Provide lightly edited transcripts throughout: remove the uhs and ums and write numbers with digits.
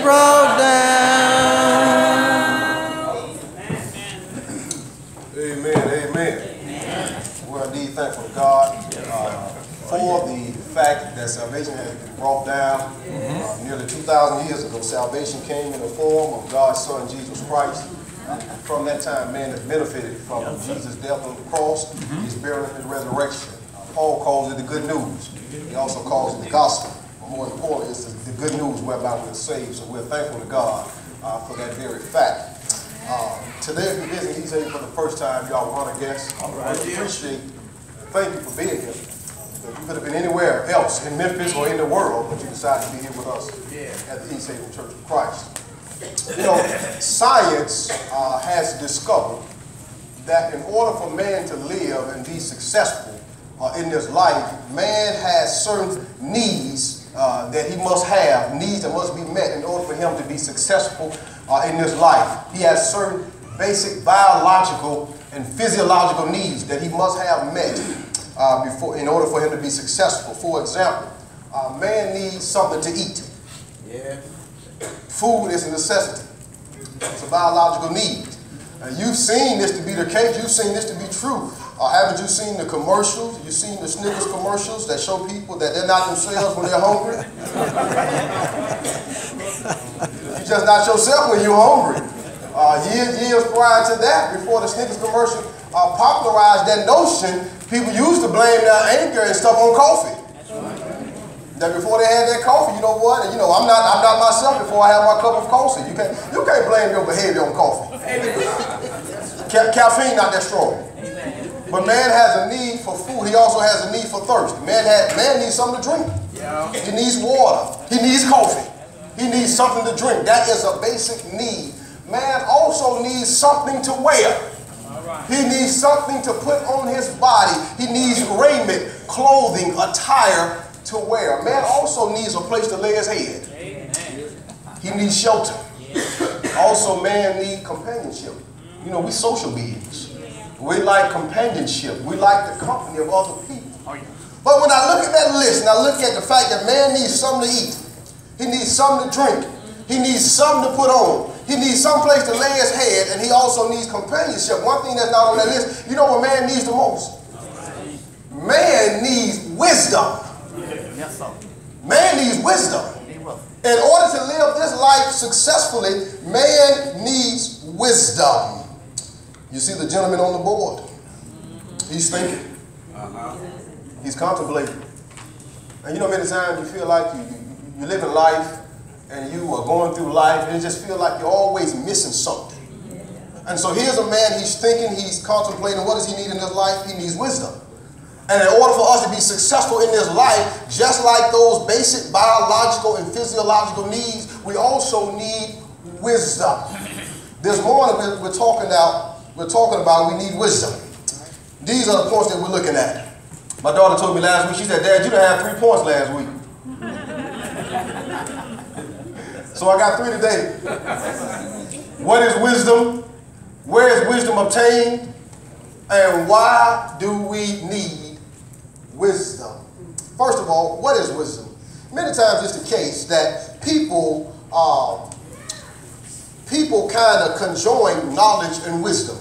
brought down. Amen, amen. We're indeed thankful to God for the fact that salvation has been brought down. Nearly 2,000 years ago, salvation came in the form of God's Son, Jesus Christ. From that time, man has benefited from Jesus' death on the cross, his burial and his resurrection. Paul calls it the good news. He also calls it the gospel. But more importantly, it's the good news whereby we're saved. So we're thankful to God for that very fact. Today, if you're visiting Easthaven for the first time, y'all want to guess. I appreciate thank you for being here. You could have been anywhere else in Memphis or in the world, but you decided to be here with us at the Easthaven Church of Christ. You know, science has discovered that in order for man to live and be successful in this life, man has certain needs that he must have, needs that must be met in order for him to be successful in this life. He has certain basic biological and physiological needs that he must have met in order for him to be successful. For example, man needs something to eat. Food is a necessity. It's a biological need. You've seen this to be the case. You've seen this to be true. Haven't you seen the commercials? You've seen the Snickers commercials that show people that they're not themselves when they're hungry? You're just not yourself when you're hungry. Years prior to that, before the Snickers commercial popularized that notion, people used to blame their anger and stuff on coffee. That before they had that coffee, you know what? You know, I'm not myself before I have my cup of coffee. You can't blame your behavior on coffee. Caffeine not that strong. But man has a need for food. He also has a need for thirst. Man needs something to drink. He needs water. He needs coffee. He needs something to drink. That is a basic need. Man also needs something to wear. He needs something to put on his body. He needs raiment, clothing, attire to wear. Man also needs a place to lay his head. He needs shelter. Also, man needs companionship. You know, we social beings. We like companionship. We like the company of other people. But when I look at that list and I look at the fact that man needs something to eat, he needs something to drink, he needs something to put on, he needs some place to lay his head, and he also needs companionship. One thing that's not on that list, you know what man needs the most? Man needs wisdom. Man needs wisdom. In order to live this life successfully, man needs wisdom. You see the gentleman on the board. He's thinking. He's contemplating. And you know, many times you feel like you live in life and you are going through life and you just feel like you're always missing something. And so here's a man, he's thinking, he's contemplating, what does he need in his life? He needs wisdom. And in order for us to be successful in this life, just like those basic biological and physiological needs, we also need wisdom. This morning we're talking about we need wisdom. These are the points that we're looking at. My daughter told me last week, she said, Dad, you done had 3 points last week. So I got 3 today. What is wisdom? Where is wisdom obtained? And why do we need wisdom? First of all, what is wisdom? Many times it's the case that people kind of conjoin knowledge and wisdom.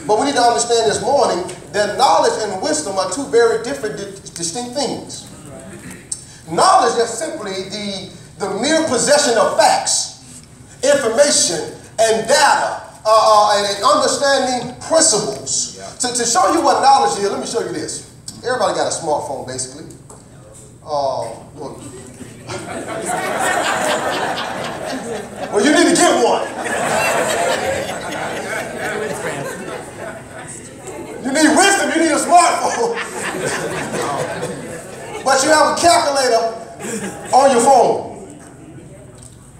But we need to understand this morning that knowledge and wisdom are 2 very different, distinct things. Knowledge is simply the mere possession of facts, information, and data, and understanding principles. To show you what knowledge is, let me show you this. Everybody got a smartphone, basically. Well, you need to get one. You need wisdom, you need a smartphone. But you have a calculator on your phone.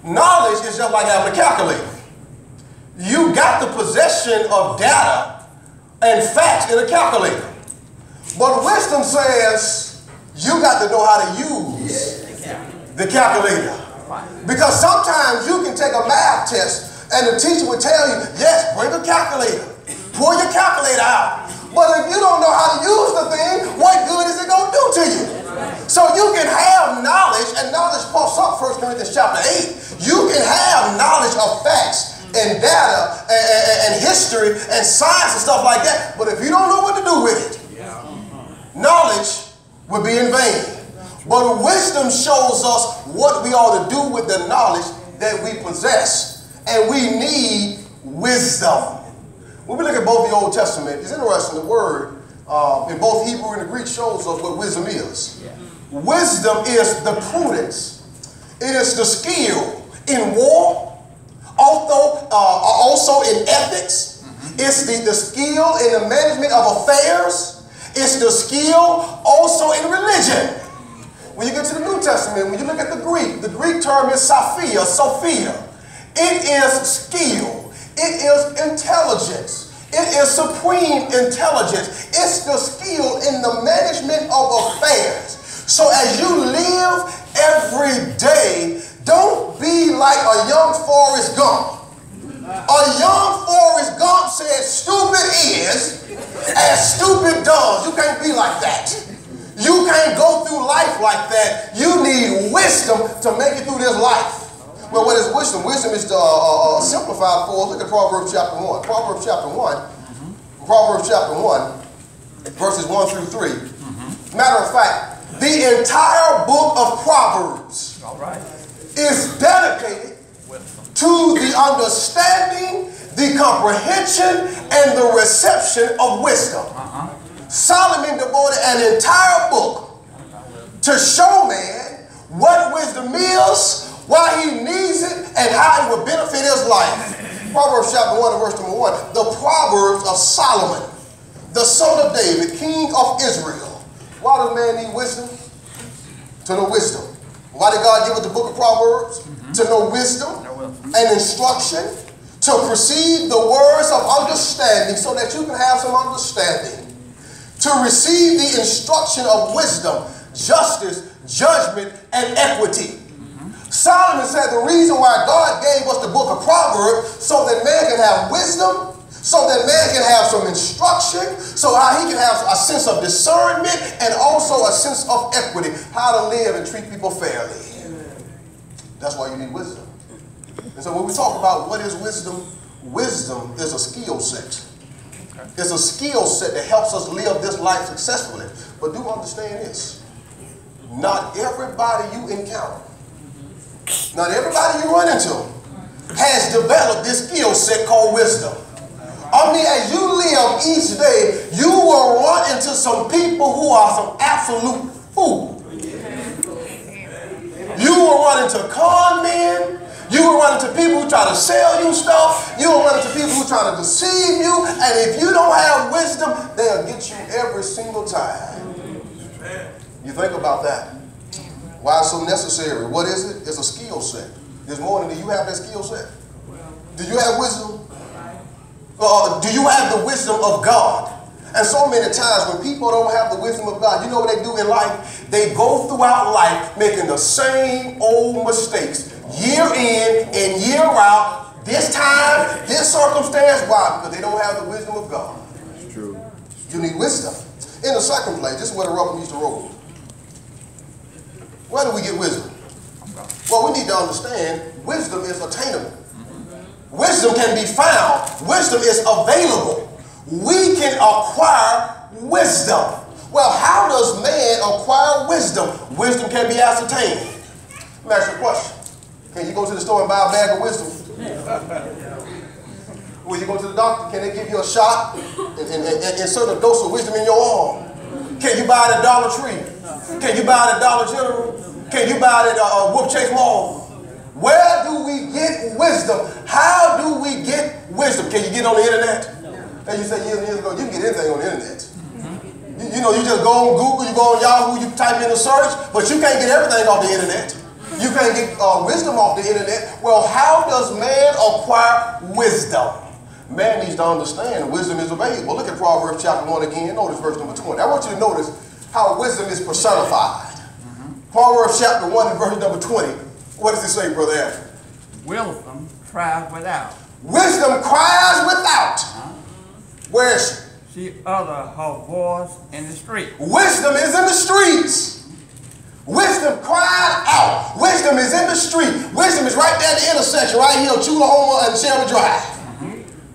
Knowledge is just like having a calculator. You got the possession of data and facts in a calculator. But wisdom says you got to know how to use the calculator. Because sometimes you can take a math test and the teacher will tell you, yes, bring a calculator. Pull your calculator out. But if you don't know how to use the thing, what good is it going to do to you? So you can have knowledge, and knowledge pops up 1 Corinthians chapter 8. You can have knowledge of facts and data and history and science and stuff like that. But if you don't know what to do with it, knowledge will be in vain. But wisdom shows us what we ought to do with the knowledge that we possess. And we need wisdom. When we look at both the Old Testament, it's interesting, the word in both Hebrew and the Greek shows us what wisdom is. Wisdom is the prudence. It is the skill in war, also in ethics. It's the skill in the management of affairs. It's the skill also in religion. When you get to the New Testament, when you look at the Greek term is Sophia. It is skill. It is intelligence. It is supreme intelligence. It's the skill in the management of affairs. So as you live every day, don't be like a young Forrest Gump. A young Forrest Gump said, stupid is as stupid does. You can't be like that. You can't go through life like that. You need wisdom to make it through this life. Well, what is wisdom? Wisdom is simplified for us. Look at Proverbs chapter 1. Proverbs chapter 1. Proverbs chapter 1, verses 1 through 3. Matter of fact, the entire book of Proverbs is dedicated to the understanding, the comprehension, and the reception of wisdom. Solomon devoted an entire book to show man what wisdom is, why he needs it, and how it will benefit his life. Proverbs chapter 1 and verse number 1. The Proverbs of Solomon, the son of David, king of Israel. Why does man need wisdom? To know wisdom. Why did God give us the book of Proverbs? To know wisdom and instruction, to perceive the words of understanding so that you can have some understanding, to receive the instruction of wisdom, justice, judgment, and equity. Solomon said the reason why God gave us the book of Proverbs so that man can have wisdom, so that man can have some instruction, so how he can have a sense of discernment and also a sense of equity, how to live and treat people fairly. That's why you need wisdom. And so when we talk about what is wisdom, wisdom is a skill set. It's a skill set that helps us live this life successfully. But do understand this. Not everybody you encounter, not everybody you run into has developed this skill set called wisdom. I mean, as you live each day, you will run into some people who are some absolute fools. You will run into con men. You will run into people who try to sell you stuff. You will run into people who try to deceive you. And if you don't have wisdom, they'll get you every single time. You think about that. Why it's so necessary? What is it? It's a skill set. This morning, do you have that skill set? Do you have wisdom? Do you have the wisdom of God? And so many times when people don't have the wisdom of God, you know what they do in life? They go throughout life making the same old mistakes. Year in and year out, this time, this circumstance. Why? Because they don't have the wisdom of God. It's true. You need wisdom. In the second place, this is where the rubber meets the road. Where do we get wisdom? Well, we need to understand wisdom is attainable. Wisdom can be found. Wisdom is available. We can acquire wisdom. Well, how does man acquire wisdom? Wisdom can be ascertained. Let me ask you a question. Can you go to the store and buy a bag of wisdom? When you go to the doctor, can they give you a shot and insert a dose of wisdom in your arm? Can you buy it at Dollar Tree? Can you buy it at Dollar General? Can you buy it at Whoop Chase Mall? Where do we get wisdom? How do we get wisdom? Can you get on the internet? As you said years and years ago, you can get anything on the internet. You know, you just go on Google, you go on Yahoo, you type in a search, but you can't get everything off the internet. You can't get wisdom off the internet. Well, how does man acquire wisdom? Man needs to understand wisdom is available. Look at Proverbs chapter 1 again. Notice verse number 20. I want you to notice how wisdom is personified. Proverbs chapter 1 and verse number 20. What does it say, Brother Andrew? Wisdom cries without. Wisdom cries without. Where is she? She utters her voice in the street. Wisdom is in the streets. Wisdom cried out. Wisdom is in the street. Wisdom is right there at the intersection, right here on Chulahoma and Shelby Drive.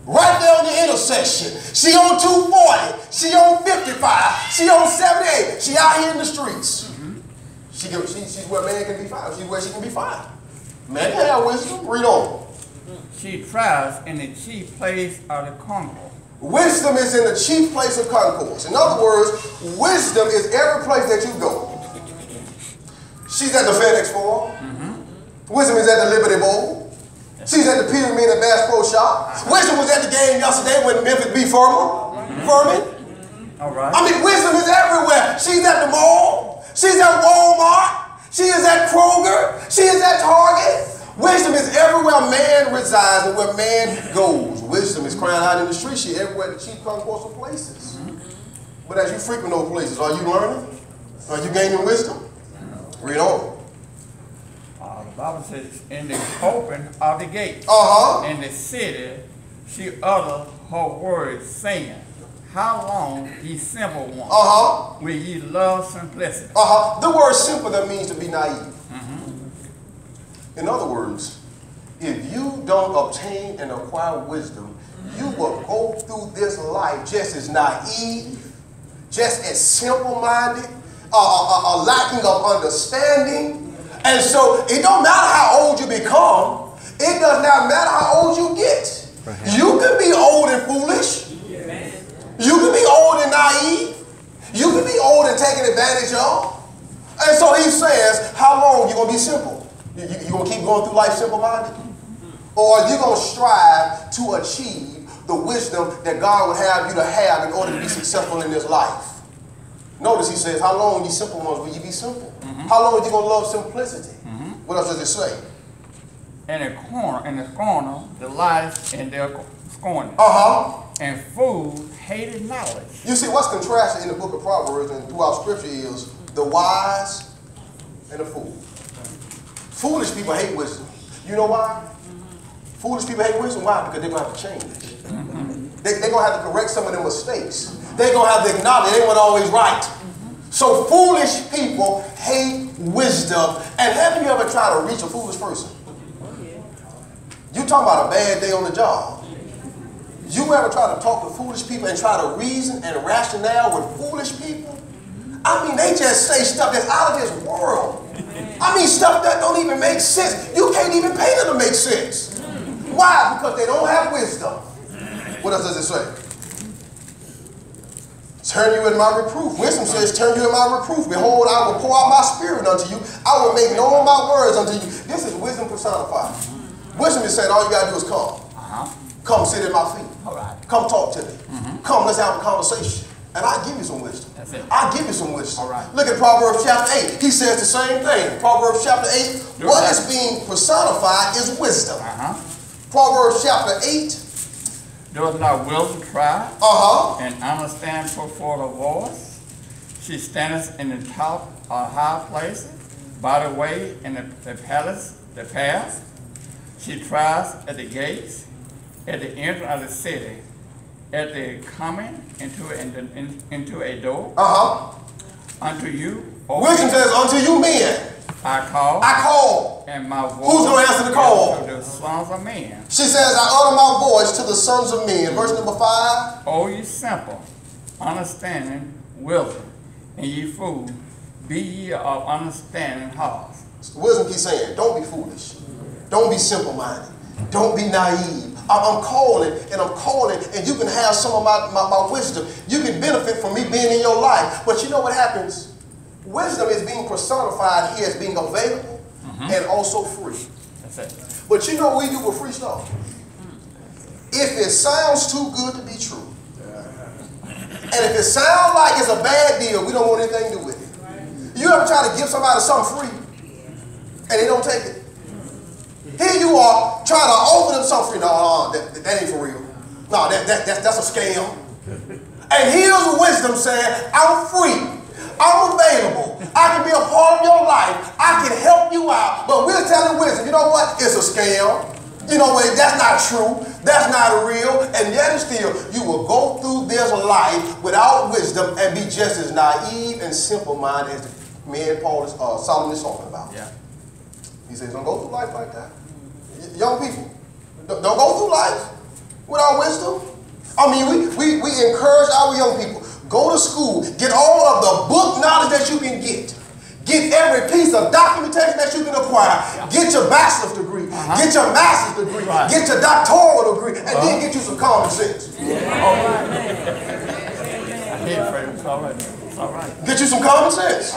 Right there on the intersection. She on 240. She on 55. She on 78. She out here in the streets. She's where man can be found. She's where she can be found. Man can have wisdom. Read on. She thrives in the chief place of the concourse. Wisdom is in the chief place of concourse. In other words, wisdom is every place that you go. She's at the FedEx Forum. Wisdom is at the Liberty Bowl. She's at the Pyramid and Bass Pro Shop. Wisdom was at the game yesterday when Memphis beat Furman. All right. I mean, wisdom is everywhere. She's at the mall. She's at Walmart. She is at Kroger. She is at Target. Wisdom is everywhere man resides and where man goes. Wisdom is crying out in the street. She's everywhere the chief concourse of places. But as you frequent those places, are you learning? Are you gaining wisdom? Read on. The Bible says, in the open of the gate, in the city, she uttered her words, saying, how long, ye simple ones, will ye love simplicity? The word simple, that means to be naive. In other words, if you don't obtain and acquire wisdom, you will go through this life just as naive, just as simple-minded, lacking of understanding. And so it don't matter how old you become. It does not matter how old you get. You can be old and foolish. You can be old and naive. You can be old and taken advantage of. And so he says, how long you going to be simple? You going to keep going through life simple-minded? Or are you going to strive to achieve the wisdom that God would have you to have in order to be successful in this life? Notice he says, how long, you simple ones, will you be simple? How long are you going to love simplicity? What else does it say? In the corner, delights in their scorning. And fools hated knowledge. You see, what's contrasted in the book of Proverbs and throughout Scripture is the wise and the fool. Foolish people hate wisdom. You know why? Foolish people hate wisdom. Why? Because they're going to have to change. They're going to have to correct some of their mistakes. They're going to have to acknowledge they weren't always right. So foolish people hate wisdom. And haven't you ever tried to reach a foolish person? You talking about a bad day on the job. You ever try to talk to foolish people and try to reason and rationale with foolish people? I mean, they just say stuff that's out of this world. I mean, stuff that don't even make sense. You can't even pay them to make sense. Why? Because they don't have wisdom. What else does it say? Turn you in my reproof. Wisdom says, turn you in my reproof. Behold, I will pour out my spirit unto you. I will make known my words unto you. This is wisdom personified. Wisdom is saying all you got to do is come. Come sit at my feet. Come talk to me. Come, let's have a conversation. And I'll give you some wisdom. That's it. I'll give you some wisdom. Look at Proverbs chapter 8. He says the same thing. Proverbs chapter 8, what is being personified is wisdom. Proverbs chapter 8. Does not wisdom try and understand before the voice? She standeth in the top of high places, by the way in the palace, the path. She tries at the gates, at the entrance of the city, at the coming into a door. Unto you, wisdom says, unto you men. I call. And my voice. Who's going to answer the call? To the sons of men. She says, I utter my voice to the sons of men. Verse number 5. O ye simple, understanding wisdom, and ye fool, be ye of understanding hearts. Wisdom keeps saying, don't be foolish. Don't be simple-minded. Don't be naive. I'm calling, and you can have some of my wisdom. You can benefit from me being in your life. But you know what happens? Wisdom is being personified here as being available and also free. That's it. But you know what we do with free stuff? If it sounds too good to be true, and if it sounds like it's a bad deal, we don't want anything to do with it. You ever try to give somebody something free, and they don't take it? Here you are trying to offer them something free. No, that ain't for real. No, that's a scam. And here's wisdom saying, I'm free. I'm available. I can be a part of your life. I can help you out. But we're telling wisdom, you know what? It's a scam. You know what? That's not true. That's not real. And yet and still, you will go through this life without wisdom and be just as naive and simple-minded Solomon is talking about. Yeah. He says, don't go through life like that. Young people, don't go through life without wisdom. I mean, we encourage our young people, go to school, get all of the book knowledge that you can get. Get every piece of documentation that you can acquire. Get your bachelor's degree. Get your master's degree. Get your doctoral degree. And then get you some common sense. Get you some common sense.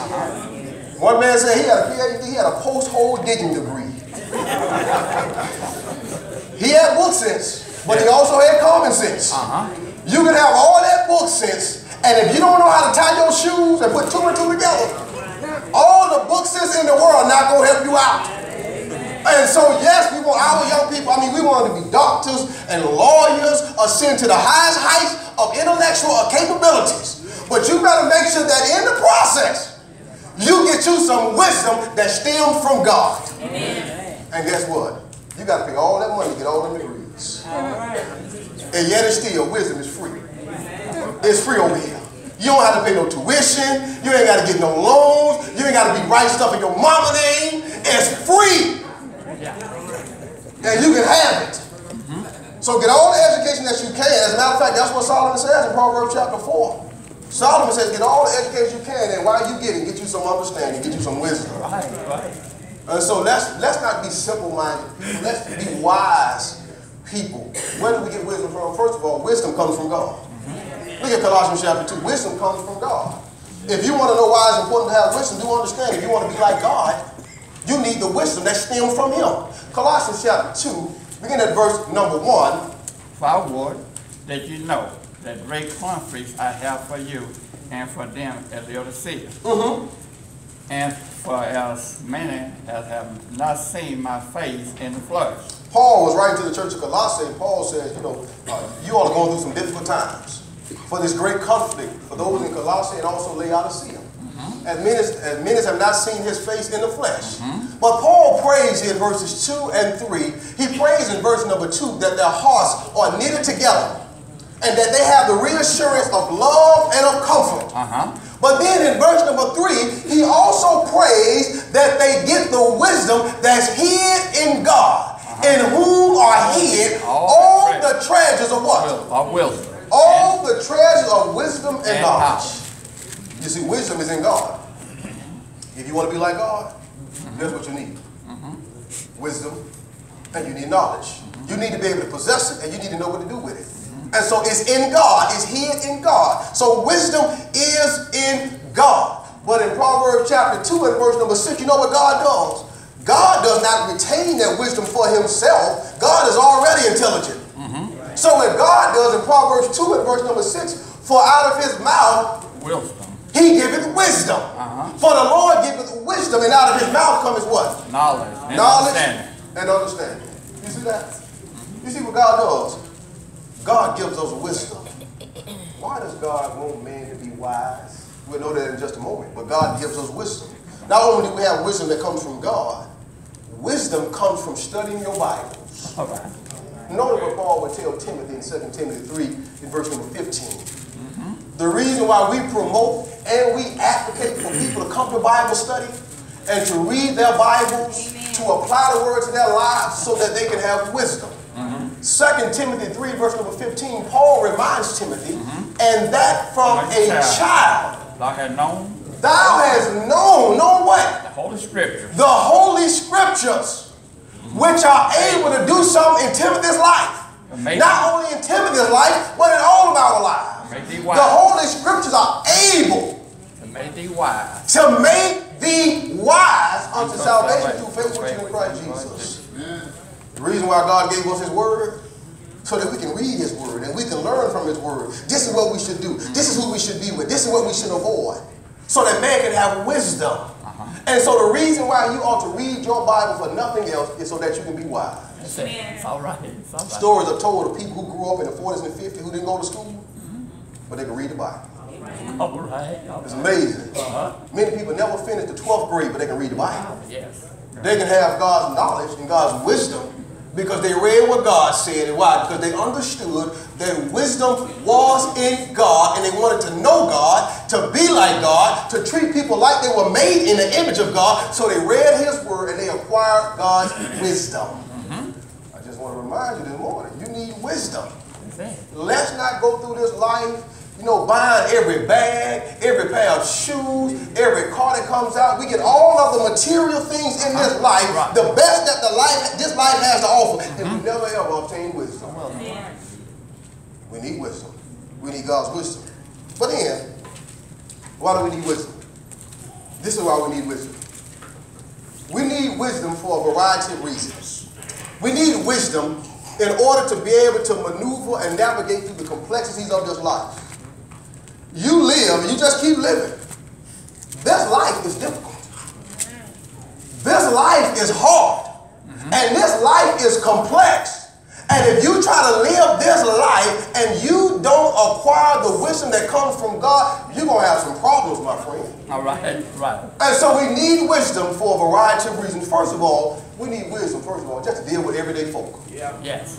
One man said he had a PhD, he had a post-hole digging degree. He had book sense, but he also had common sense. You can have all that book sense, and if you don't know how to tie your shoes and put two and two together, all the book sense in the world not going to help you out. And so, yes, we want our young people, I mean, we want them to be doctors and lawyers, ascend to the highest heights of intellectual capabilities. But you better make sure that in the process, you get you some wisdom that stems from God. Amen. And guess what? You got to pay all that money to get all them degrees. And yet it's still, wisdom is free. It's free over here. You don't have to pay no tuition. You ain't got to get no loans. You ain't got to be writing stuff in your mama name. It's free. And you can have it. So get all the education that you can. As a matter of fact, that's what Solomon says in Proverbs chapter 4. Solomon says, get all the education you can, and while you get it, get you some understanding, get you some wisdom. And so let's not be simple-minded people. Let's be wise people. Where do we get wisdom from? First of all, wisdom comes from God. Look at Colossians chapter 2. Wisdom comes from God. If you want to know why it's important to have wisdom, do understand. If you want to be like God, you need the wisdom that stems from Him. Colossians chapter 2, begin at verse number 1. For I would that you know that great conflicts I have for you and for them at Laodicea. And for as many as have not seen my face in the flesh. Paul was writing to the church of Colossae, and Paul says, you know, you all are going through some difficult times for this great conflict for those in Colossae and also Laodicea. As many as have not seen his face in the flesh. But Paul prays in verses 2 and 3, he prays in verse number 2 that their hearts are knitted together and that they have the reassurance of love and of comfort. But then in verse number 3, he also prays that they get the wisdom that's hid in God, in whom are hid all the treasures of what? Of wisdom. All the treasures of wisdom and knowledge. You see, wisdom is in God. If you want to be like God, that's what you need. Wisdom, and you need knowledge. You need to be able to possess it, and you need to know what to do with it. And so it's in God. It's hid in God. So wisdom is in God. But in Proverbs chapter 2 and verse number 6, you know what God does? God does not retain that wisdom for himself. God is already intelligent. So what God does in Proverbs 2 and verse number 6, for out of his mouth, wisdom. He giveth wisdom. For the Lord giveth wisdom, and out of his mouth cometh what? Knowledge. And understanding. You see that? You see what God does? God gives us wisdom. Why does God want man to be wise? We'll know that in just a moment. But God gives us wisdom. Not only do we have wisdom that comes from God, wisdom comes from studying your Bibles. Notice what Paul would tell Timothy in 2 Timothy 3 in verse number 15. The reason why we promote and we advocate for people to come to Bible study and to read their Bibles, to apply the word to their lives so that they can have wisdom. 2 Timothy 3 verse number 15, Paul reminds Timothy, and that from a child thou hast known. Thou hast known what? The Holy Scriptures. The Holy Scriptures, which are able to do something in Timothy's life. Not only in Timothy's life, but in all of our lives. The Holy Scriptures are able to make thee wise. To make thee wise unto salvation through faith which is in Christ Jesus. The reason why God gave us his word, so that we can read his word and we can learn from his word. This is what we should do. This is who we should be with. This is what we should avoid. So that man can have wisdom. And so the reason why you ought to read your Bible for nothing else is so that you can be wise. It's all right. It's all right. Stories are told of people who grew up in the 40s and 50s who didn't go to school, but they can read the Bible. All right. It's amazing. Many people never finish the 12th grade, but they can read the Bible. Yes. They can have God's knowledge and God's wisdom Because they read what God said. And why? Because they understood that wisdom was in God, and they wanted to know God, to be like God, to treat people like they were made in the image of God. So they read his word and they acquired God's wisdom. I just want to remind you this morning, you need wisdom. Let's not go through this life, you know, buying every bag, every pair of shoes, every car that comes out. We get all of the material things in this life, the best that this life has to offer, and we never ever obtain wisdom. We need wisdom. We need God's wisdom. But then, why do we need wisdom? This is why we need wisdom. We need wisdom for a variety of reasons. We need wisdom in order to be able to maneuver and navigate through the complexities of this life. You live, and you just keep living. This life is difficult. This life is hard. And this life is complex. And if you try to live this life and you don't acquire the wisdom that comes from God, you're going to have some problems, my friend. All right, right. And so we need wisdom for a variety of reasons. First of all, we need wisdom, first of all, just to deal with everyday folk. Yeah. Yes.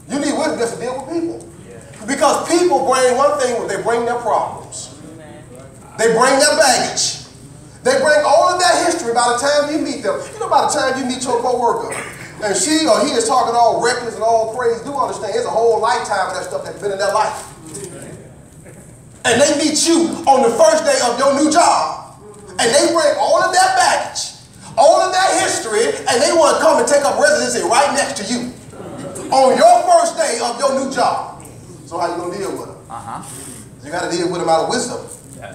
You need wisdom just to deal with people. Because people bring one thing, they bring their problems. They bring their baggage. They bring all of their history by the time you meet them. You know, by the time you meet your co-worker, and she or he is talking all reckless and all crazy, do understand it's a whole lifetime of that stuff that's been in their life. And they meet you on the first day of your new job, and they bring all of their baggage, all of their history, and they want to come and take up residency right next to you on your first day of your new job. So how you going to deal with them? You got to deal with them out of wisdom,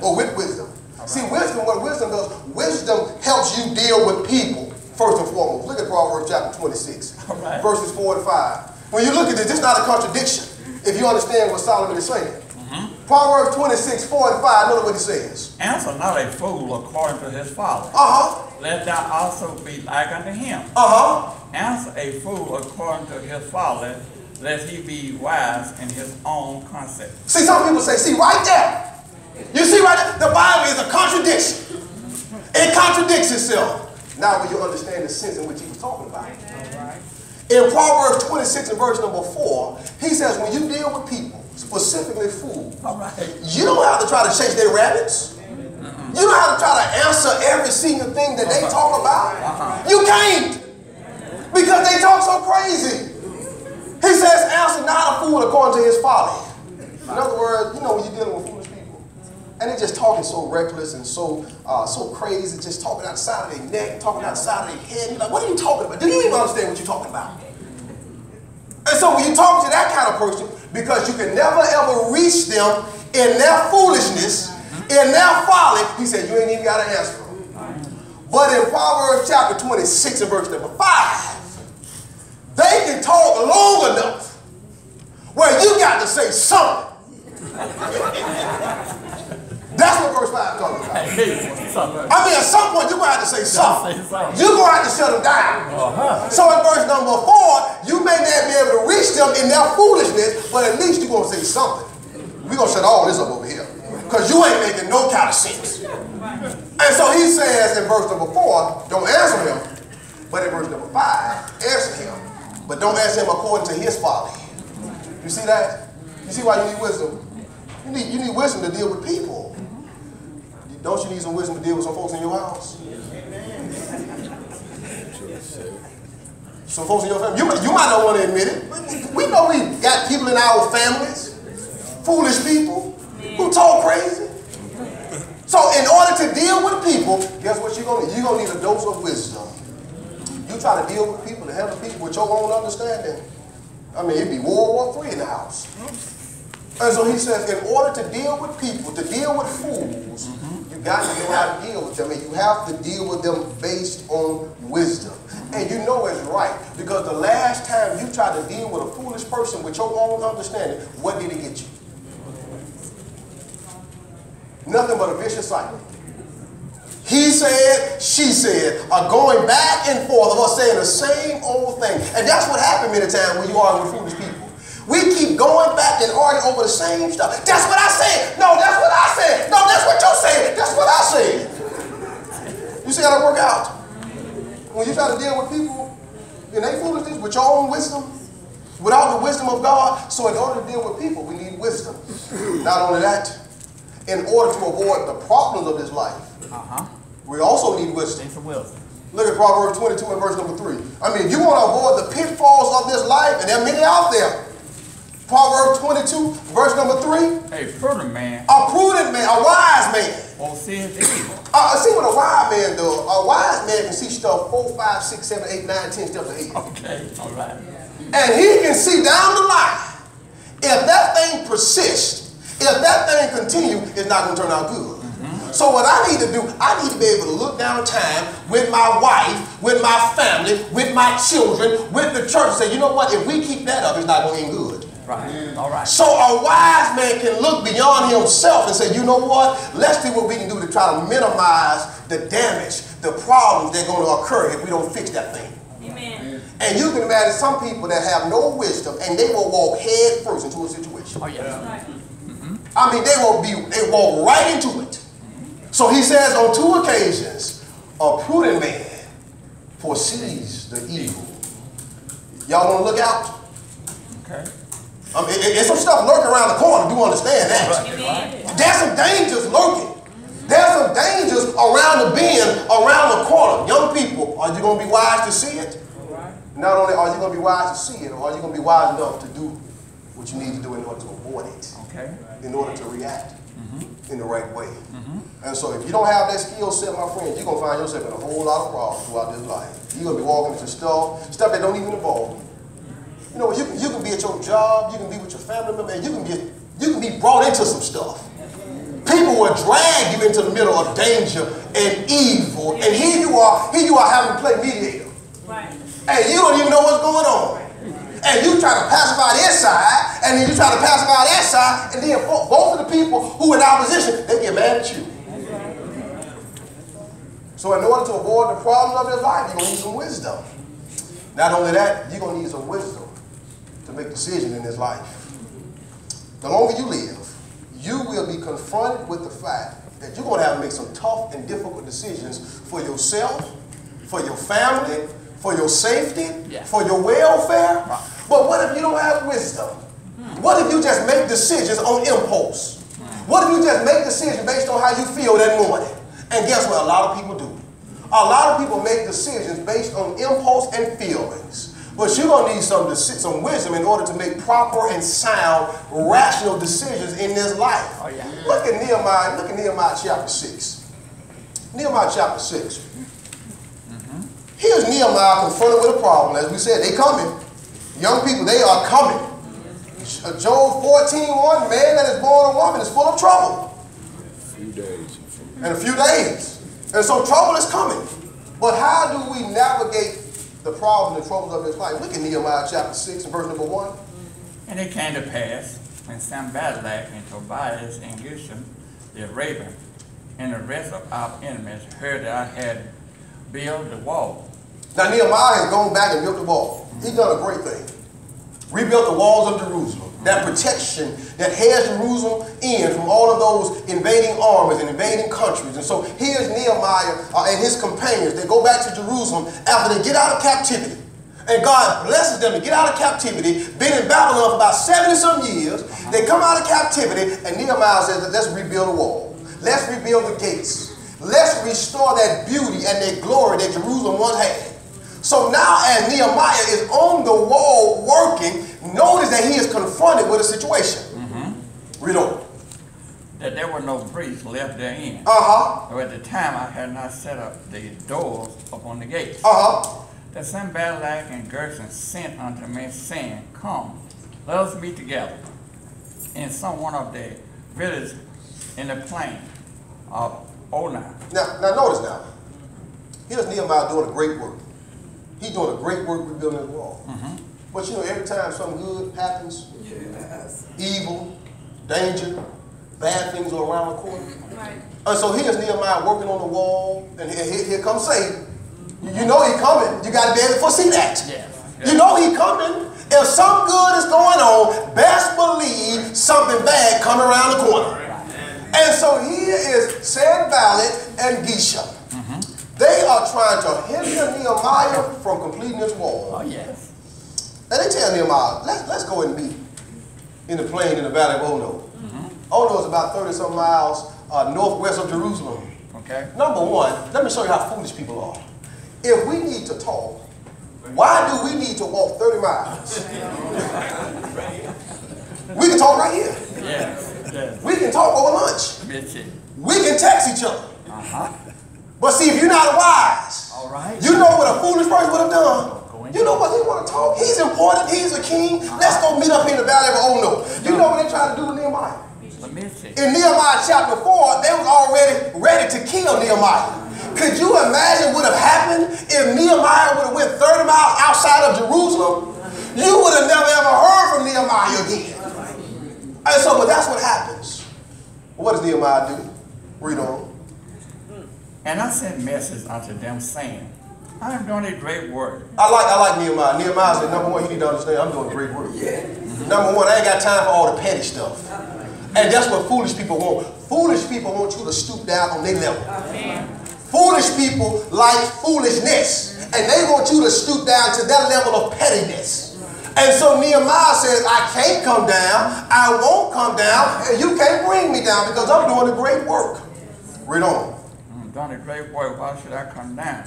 or with wisdom. See, wisdom, what wisdom does, wisdom helps you deal with people, first and foremost. Look at Proverbs chapter 26, verses 4 and 5. When you look at this, it's not a contradiction if you understand what Solomon is saying. Proverbs 26, 4 and 5, notice what he says. Answer not a fool according to his folly. Let thou also be like unto him. Answer a fool according to his folly, lest he be wise in his own concept. See, some people say, see, right there. You see right there? The Bible is a contradiction. It contradicts itself. Now will you understand the sense in which he was talking about. In Proverbs 26 and verse number 4, he says, when you deal with people, specifically fools, you don't have to try to chase their rabbits. You don't have to try to answer every single thing that they talk about. You can't. Because they talk so crazy. He says, answer not a fool according to his folly. In other words, you know when you're dealing with foolish people, and they're just talking so reckless and so crazy, just talking outside of their neck, talking outside of their head. You're like, what are you talking about? Do you even understand what you're talking about? And so when you talk to that kind of person, because you can never ever reach them in their foolishness, in their folly, he said, you ain't even got to answer them. But in Proverbs chapter 26 and verse number 5, they can talk long enough where you got to say something. That's what verse 5 talks about. I mean, at some point, you're going to have to say something. You're going to have to shut them down. So in verse number 4, you may not be able to reach them in their foolishness, but at least you're going to say something. We're going to shut all this up over here because you ain't making no kind of sense. And so he says in verse number 4, don't answer him. But in verse number 5, answer him. But don't answer him according to his folly. You see that? You see why you need wisdom? You need wisdom to deal with people. Don't you need some wisdom to deal with some folks in your house? Some folks in your family. You might not want to admit it. We know we got people in our families, foolish people, who talk crazy. So in order to deal with people, guess what you're going to need? You're going to need a dose of wisdom. You try to deal with people, to handle people with your own understanding. I mean, it'd be World War III in the house. And so he says, in order to deal with people, to deal with fools, you got to know how to deal with them. And you have to deal with them based on wisdom. And you know it's right. Because the last time you tried to deal with a foolish person with your own understanding, what did it get you? Nothing but a vicious cycle. He said, she said, are going back and forth of us saying the same old thing. And that's what happened many times when you argue with foolish people. We keep going back and arguing over the same stuff. That's what I said. No, that's what I said. No, that's what you said. That's what I said. You see how that work out? When you try to deal with people, innate foolishness with your own wisdom, without the wisdom of God. So in order to deal with people, we need wisdom. Not only that, in order to avoid the problems of this life, we also need wisdom. Look at Proverbs 22 and verse number 3. I mean, if you want to avoid the pitfalls of this life, and there are many out there, Proverbs 22, verse number 3. A prudent man. A prudent man, a wise man. Won't see his evil. See what a wise man does. A wise man can see stuff 4, 5, 6, 7, 8, 9, 10 steps ahead. Okay, all right. And he can see down the line. If that thing persists, if that thing continues, it's not going to turn out good. So what I need to do, I need to be able to look down time with my wife, with my family, with my children, with the church, and say, you know what, if we keep that up, it's not going to end good. Right. All right. So a wise man can look beyond himself and say, you know what, let's see what we can do to try to minimize the damage, the problems that are going to occur if we don't fix that thing. Amen. And you can imagine some people that have no wisdom and they will walk head first into a situation. Oh, yeah. I mean, they walk right into it. So he says on 2 occasions, a prudent man foresees the evil. Y'all want to look out? Okay. I mean, it's some stuff lurking around the corner. Do understand that? Right. There's some dangers lurking. There's some dangers around the bend, around the corner. Young people, are you going to be wise to see it? Not only are you going to be wise to see it, or are you going to be wise enough to do what you need to do in order to avoid it? Okay. In order to react in the right way. And so if you don't have that skill set, my friend, you're going to find yourself in a whole lot of problems throughout this life. You're going to be walking into stuff that don't even involve you. You know, you can be at your job, you can be with your family member, and you can be brought into some stuff. People will drag you into the middle of danger and evil, and here you are having to play mediator. Right. And you don't even know what's going on. And you try to pacify their side, and then you try to pacify their side, and then both of the people who are in opposition, they get mad at you. So in order to avoid the problems of your life, you're going to need some wisdom. Not only that, you're going to need some wisdom to make decisions in this life. The longer you live, you will be confronted with the fact that you're going to have to make some tough and difficult decisions for yourself, for your family, for your safety, for your welfare. But what if you don't have wisdom? What if you just make decisions on impulse? What if you just make decisions based on how you feel that morning? And guess what a lot of people do? A lot of people make decisions based on impulse and feelings. But you're going to need some wisdom in order to make proper and sound, rational decisions in this life. Oh, yeah. Look at Nehemiah chapter 6. Nehemiah chapter 6. Here's Nehemiah confronted with a problem. As we said, they coming. Young people, they are coming. Job 14:1, man that is born a woman is full of trouble. In a few days. And so trouble is coming. But how do we navigate the problems and troubles of this life? Look at Nehemiah chapter 6 and verse number 1. And it came to pass, when Sanballat and Tobias and Geshem the Arabian and the rest of our enemies heard that I had built the wall. Now Nehemiah has gone back and built the wall. He's done a great thing. Rebuilt the walls of Jerusalem. That protection that has Jerusalem in from all of those invading armies and invading countries. And so here's Nehemiah and his companions. They go back to Jerusalem after they get out of captivity. And God blesses them to get out of captivity. Been in Babylon for about 70-some years. They come out of captivity, and Nehemiah says, let's rebuild the wall. Let's rebuild the gates. Let's restore that beauty and that glory that Jerusalem once had. So now as Nehemiah is on the wall working, notice that he is confronted with a situation. Read on. That there were no bricks left therein. Or at the time I had not set up the doors upon the gates. That Sanballat and Geshem sent unto me, saying, come, let us meet together in some one of the villages in the plain of Ona. Now notice now. Here's Nehemiah doing a great work. He's doing a great work rebuilding the wall. But you know, every time something good happens, evil, danger, bad things are around the corner. Right. And so here's Nehemiah working on the wall, and here comes Satan. You know he's coming. You got to be able to foresee that. You know he's coming. If something good is going on, best believe something bad coming around the corner. And so here is Sanballat and Geshem. They are trying to hinder Nehemiah from completing this wall. Oh, yes. And they tell Nehemiah, let's go and meet in the plain in the valley of Ono. Ono is about 30-some miles northwest of Jerusalem. Okay. Number one, let me show you how foolish people are. If we need to talk, why do we need to walk 30 miles? We can talk right here. Yes. Yes. We can talk over lunch. We can text each other. But see, if you're not wise, all right, you know what a foolish person would have done. You know what they want to talk? He's important. He's a king. Let's go meet up here in the valley of Ono. You know what they tried to do with Nehemiah? In Nehemiah chapter 4, they was already ready to kill Nehemiah. Could you imagine what would have happened if Nehemiah would have went 30 miles outside of Jerusalem? You would have never ever heard from Nehemiah again. And so, but that's what happens. What does Nehemiah do? Read on. And I sent messages unto them saying, I am doing a great work. I like Nehemiah. Nehemiah said, number one, you need to understand, I'm doing great work. Number one, I ain't got time for all the petty stuff. And that's what foolish people want. Foolish people want you to stoop down on their level. Foolish people like foolishness. And they want you to stoop down to that level of pettiness. And so Nehemiah says, I can't come down, I won't come down, and you can't bring me down because I'm doing a great work. Read on. I'm doing a great work. Why should I come down?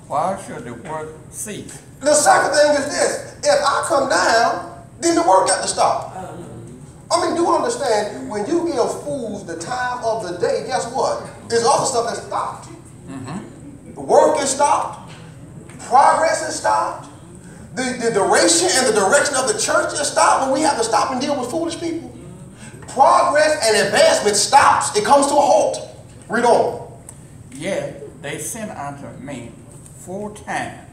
Why should the work cease? The second thing is this. If I come down, then the work got to stop. I mean, do you understand, when you give fools the time of the day, guess what? There's other stuff that's stopped. The work is stopped. Progress is stopped. The duration and the direction of the church is stopped when we have to stop and deal with foolish people. Progress and advancement stops. It comes to a halt. Read on. Yet they sent unto me 4 times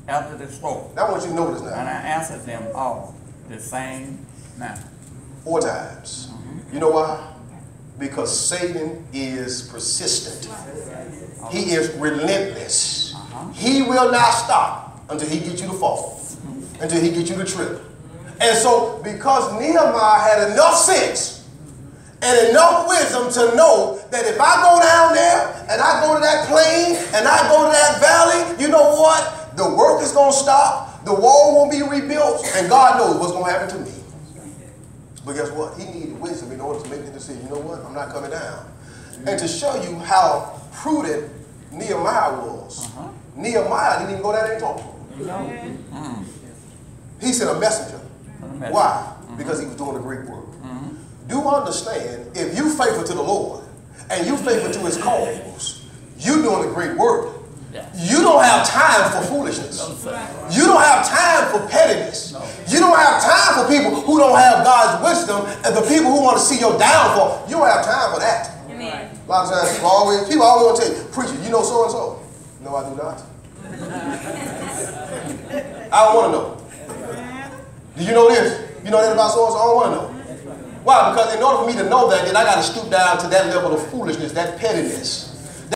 after this law. Now I want you to notice now. And I answered them all the same manner. 4 times. You know why? Because Satan is persistent. He is relentless. He will not stop until he gets you to fall, until he gets you to trip. And so, because Nehemiah had enough sense and enough wisdom to know that if I go down there and I go to that plain and I go to that valley, you know what? The work is going to stop, the wall won't be rebuilt, and God knows what's going to happen to me. But guess what? He needed wisdom in order to make the decision. You know what? I'm not coming down. And to show you how prudent Nehemiah was, Nehemiah didn't even go down there and talk to him. He sent a messenger. Why? Because he was doing a great work. Do understand, if you faithful to the Lord and you faithful to his cause, you're doing a great work. You don't have time for foolishness. You don't have time for pettiness. You don't have time for people who don't have God's wisdom and the people who want to see your downfall. You don't have time for that. A lot of times people always want to tell you, preacher, you know so and so. No, I do not. I don't want to know. Do you know this? You know that about so and so? I don't want to know. Why? Because in order for me to know that, then I got to stoop down to that level of foolishness, that pettiness.